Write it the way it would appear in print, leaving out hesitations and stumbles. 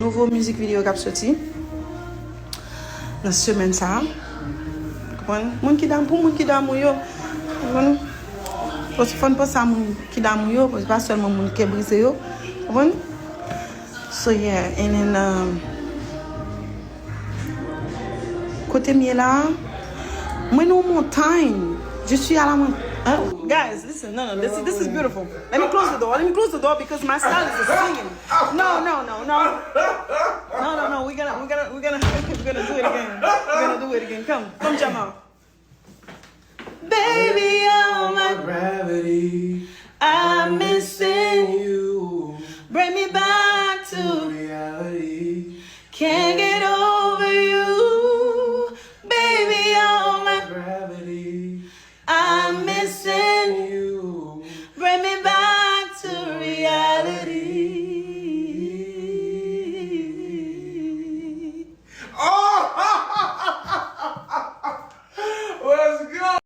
nouveau musique vidéo qui a sorti dans cette semaine ça. Moun qui dame pour moun qui dame yo. Parce que pas ça moun qui dame yo, parce pas seulement moun qui brisé yo. So yeah, and then côté mieux là, moi non montagne. Je suis à la montagne. Guys, listen, no, this is beautiful. Let me close the door. Let me close the door because my style is singing. No. We're gonna do it again. We're gonna do it again. Come, Jamal. Baby, oh my gravity, I'm missing you. Bring me back to reality.